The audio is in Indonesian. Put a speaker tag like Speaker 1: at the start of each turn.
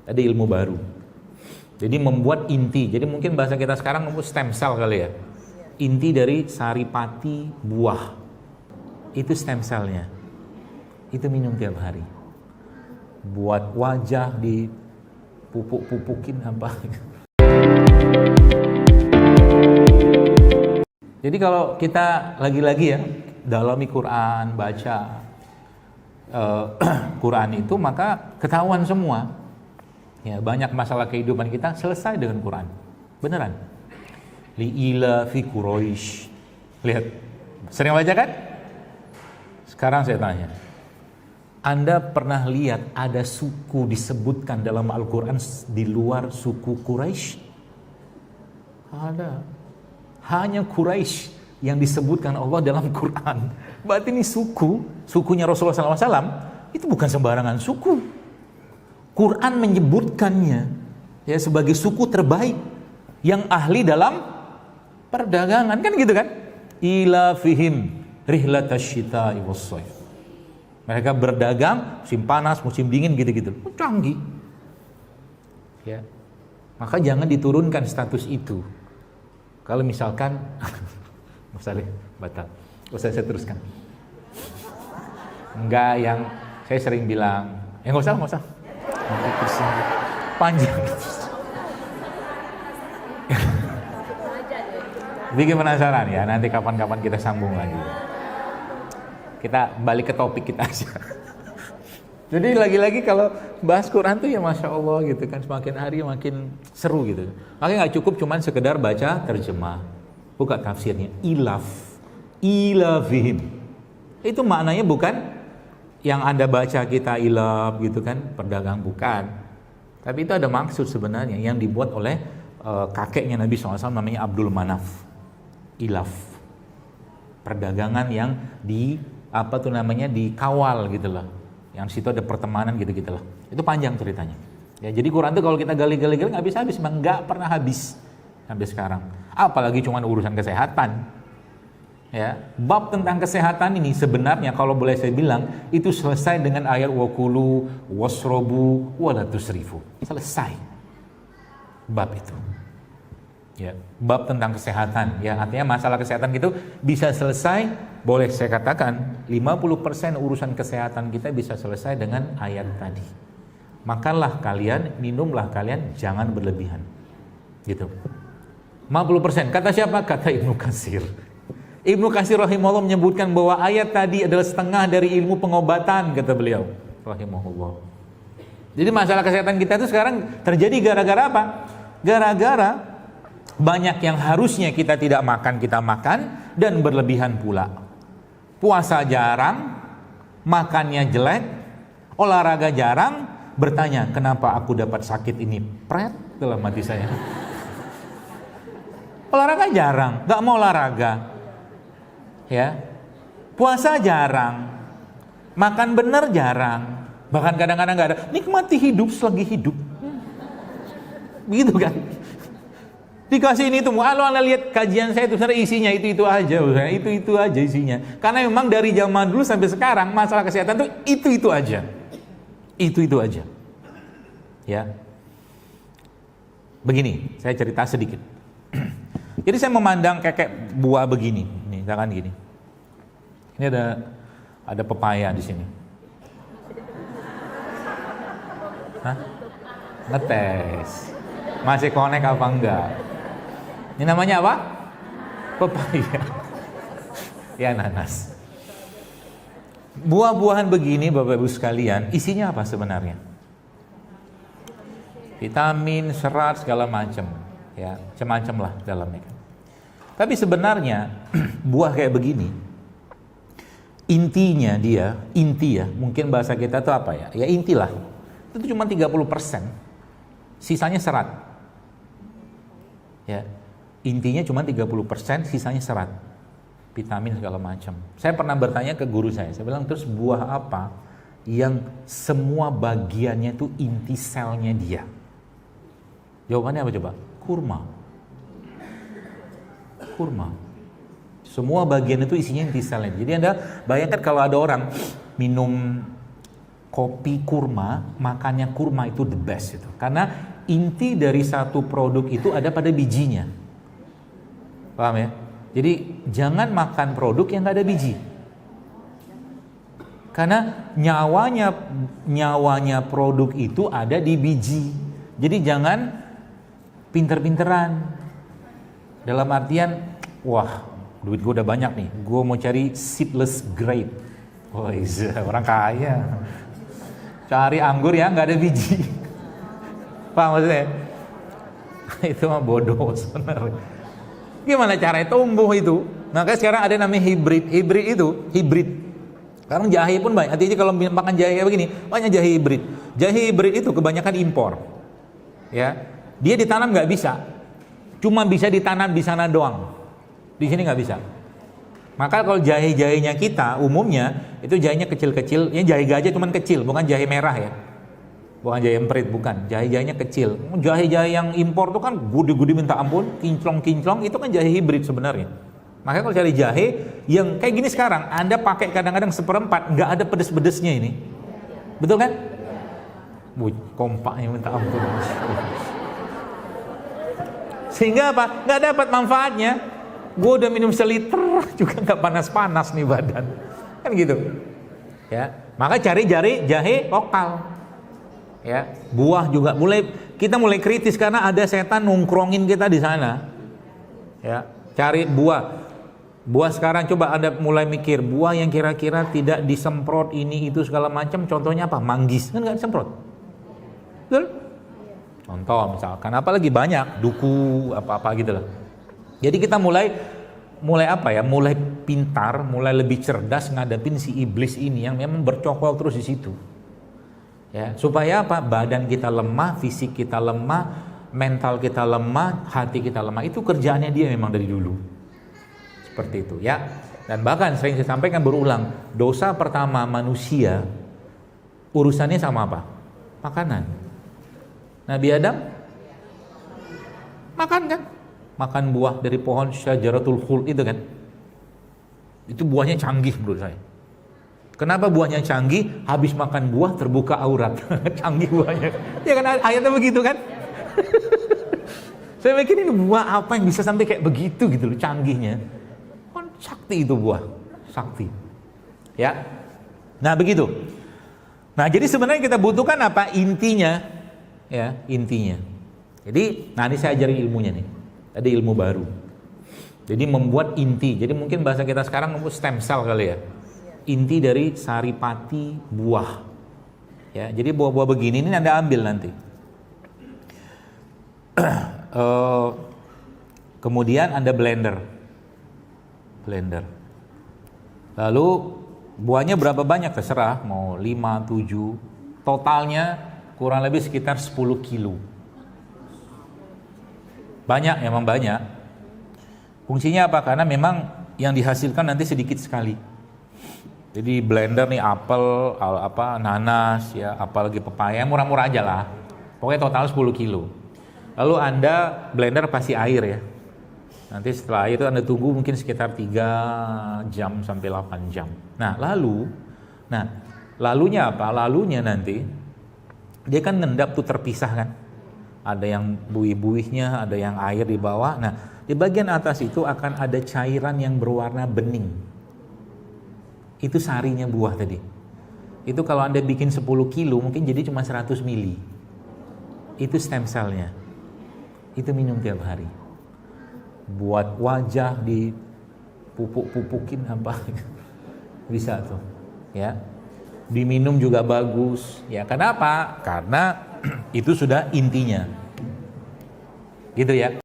Speaker 1: Ada ilmu baru. Jadi membuat inti. Jadi mungkin bahasa kita sekarang membuat stem cell kali ya. Inti dari saripati buah. Itu stem cellnya. Itu minum tiap hari. Buat wajah dipupuk-pupukin apa. Jadi kalau kita lagi-lagi ya dalami Quran, baca Quran itu, maka ketahuan semua. Ya, banyak masalah kehidupan kita selesai dengan Quran. Beneran. Li'ila fi Quraisy. Lihat. Sering baca kan? Sekarang saya tanya. Anda pernah lihat ada suku disebutkan dalam Al-Quran di luar suku Quraisy? Ada. Hanya Quraisy yang disebutkan Allah dalam Quran. Berarti ini sukunya Rasulullah SAW, itu bukan sembarangan suku. Quran menyebutkannya ya sebagai suku terbaik yang ahli dalam perdagangan, kan gitu kan? Ila fihim rihlatasyita'i was-shayf. Mereka berdagang musim panas, musim dingin gitu-gitu. Canggih. Ya. Maka jangan diturunkan status itu. Kalau misalkan Mas Saleh batal. Usah saya teruskan. Enggak, yang saya sering bilang, enggak usah. Panjang. Bikin penasaran ya, nanti kapan-kapan kita sambung lagi. Kita balik ke topik kita aja. Jadi lagi-lagi kalau bahas Quran tuh ya Masya Allah gitu kan, semakin hari makin seru gitu. Makanya gak cukup cuman sekedar baca terjemah, buka tafsirnya. Ilafihim. Itu maknanya bukan yang Anda baca kita ilaf gitu kan, perdagang, bukan. Tapi itu ada maksud sebenarnya yang dibuat oleh kakeknya Nabi SAW, namanya Abdul Manaf. Ilaf. Perdagangan yang dikawal gitu lah. Yang situ ada pertemanan gitu-gitu lah. Itu panjang ceritanya. Ya, jadi Quran itu kalau kita gali-gali nggak habis-habis, memang nggak pernah habis sampai sekarang. Apalagi cuma urusan kesehatan. Ya, bab tentang kesehatan ini sebenarnya kalau boleh saya bilang itu selesai dengan ayat wakulu wasrobu wala tusrifu. Selesai bab itu. Ya, bab tentang kesehatan ya, artinya masalah kesehatan gitu bisa selesai, boleh saya katakan 50% urusan kesehatan kita bisa selesai dengan ayat tadi. Makanlah kalian, minumlah kalian, jangan berlebihan. Gitu. 50%. Kata siapa? Kata Ibnu Katsir. Ibnu Katsir rahimahullah menyebutkan bahwa ayat tadi adalah setengah dari ilmu pengobatan, kata beliau rahimahullah. Jadi masalah kesehatan kita itu sekarang terjadi gara-gara apa? Gara-gara banyak yang harusnya kita tidak makan, kita makan, dan berlebihan pula. Puasa jarang, makannya jelek, olahraga jarang, bertanya kenapa aku dapat sakit ini? Pret dalam hati saya. Olahraga jarang, gak mau olahraga. Ya, puasa jarang, makan bener jarang, bahkan kadang-kadang nggak ada. Nikmati hidup selagi hidup, begitu kan? Dikasih ini tuh, kalau anda lihat kajian saya itu sebenarnya isinya itu aja, itu aja isinya. Karena memang dari zaman dulu sampai sekarang masalah kesehatan tuh itu aja, itu aja. Ya, begini, saya cerita sedikit. Jadi saya memandang kayak buah begini, nih, misalkan gini. Ini ada pepaya di sini. Hah? Ngetes. Masih connect apa enggak? Ini namanya apa? Pepaya. Ya, nanas. Buah-buahan begini Bapak Ibu sekalian, isinya apa sebenarnya? Vitamin, serat, segala macam. Ya, macam-macam lah dalamnya. Tapi sebenarnya buah kayak begini, intinya dia, inti ya, mungkin bahasa kita tuh apa ya? Ya inti lah. Itu cuma 30%. Sisanya serat. Ya. Intinya cuma 30%, sisanya serat. Vitamin segala macam. Saya pernah bertanya ke guru saya bilang, terus buah apa yang semua bagiannya itu inti selnya dia? Jawabannya apa coba? Kurma. Semua bagian itu isinya inti selnya. Jadi Anda bayangkan kalau ada orang minum kopi kurma, makannya kurma itu the best itu. Karena inti dari satu produk itu ada pada bijinya. Paham ya? Jadi jangan makan produk yang nggak ada biji. Karena nyawanya produk itu ada di biji. Jadi jangan pinter-pinteran. Dalam artian, wah, duit gue udah banyak nih, gue mau cari seedless grape. Oh iya, orang kaya. Cari anggur yang nggak ada biji. Paham maksudnya? Itu mah bodoh sebenarnya. Gimana caranya tumbuh itu? Makanya sekarang ada namanya hibrid. Hibrid. Sekarang jahe pun banyak. Hati-hati kalau makan jahe kayak begini, banyak jahe hibrid. Jahe hibrid itu kebanyakan impor. Ya, dia ditanam nggak bisa. Cuma bisa ditanam di sana doang. Di sini nggak bisa. Maka kalau jahe-jahenya kita umumnya itu jahenya kecil-kecil. Ini jahe gajah cuman kecil, bukan jahe merah ya. Bukan jahe emprit, bukan. Jahe-jahenya kecil. Jahe-jahe yang impor itu kan gede-gede minta ampun, kinclong-kinclong, itu kan jahe hibrid sebenarnya. Makanya kalau cari jahe yang kayak gini sekarang, Anda pakai kadang-kadang seperempat, nggak ada pedes-pedesnya ini. Betul kan? Kompaknya minta ampun. Sehingga apa? Nggak dapat manfaatnya. Gue udah minum seliter juga nggak panas-panas nih badan. Kan gitu. Ya, maka cari jahe lokal. Ya, buah juga kita mulai kritis karena ada setan nongkrongin kita di sana. Ya, cari buah. Buah sekarang coba Anda mulai mikir buah yang kira-kira tidak disemprot ini itu segala macam. Contohnya apa? Manggis kan nggak disemprot. Betul? Contoh misalkan apalagi banyak duku apa-apa gitu lah. Jadi kita mulai apa ya? Mulai pintar, mulai lebih cerdas ngadepin si iblis ini yang memang bercokol terus di situ. Ya, supaya apa? Badan kita lemah, fisik kita lemah, mental kita lemah, hati kita lemah. Itu kerjaannya dia memang dari dulu. Seperti itu ya. Dan bahkan sering saya sampaikan berulang, dosa pertama manusia urusannya sama apa? Makanan. Nabi Adam makan kan? Makan buah dari pohon syajaratul khuld itu kan. Itu buahnya canggih menurut saya. Kenapa buahnya canggih? Habis makan buah terbuka aurat. Canggih buahnya. Ya kan ayatnya begitu kan? Saya mikir ini buah apa yang bisa sampai kayak begitu gitu loh canggihnya. Kan sakti itu buah. Sakti. Ya. Nah, begitu. Nah, jadi sebenarnya kita butuhkan apa? Intinya. Ya, intinya. Jadi, nah ini saya ajarin ilmunya nih. Ada ilmu baru. Jadi membuat inti. Jadi mungkin bahasa kita sekarang stem cell kali ya. Inti dari saripati buah. Ya, jadi buah-buah begini ini Anda ambil nanti. Kemudian Anda blender. Lalu buahnya berapa banyak terserah, mau 5, 7. Totalnya kurang lebih sekitar 10 kilo. Banyak, memang banyak. Fungsinya apa? Karena memang yang dihasilkan nanti sedikit sekali. Jadi blender nih apel, nanas, ya, apalagi pepaya, murah-murah aja lah. Pokoknya total 10 kilo. Lalu Anda blender pasti air ya. Nanti setelah itu Anda tunggu mungkin sekitar 3 jam sampai 8 jam. Nah, lalunya apa? Lalunya nanti dia kan ngendap tuh terpisah kan. Ada yang buih-buihnya, ada yang air di bawah. Nah, di bagian atas itu akan ada cairan yang berwarna bening. Itu sarinya buah tadi. Itu kalau Anda bikin 10 kilo mungkin jadi cuma 100 mili. Itu stem cell-nya. Itu minum tiap hari. Buat wajah dipupuk-pupukin apa. Bisa tuh. Ya. Diminum juga bagus. Ya, kenapa? Karena itu sudah intinya. Gitu ya.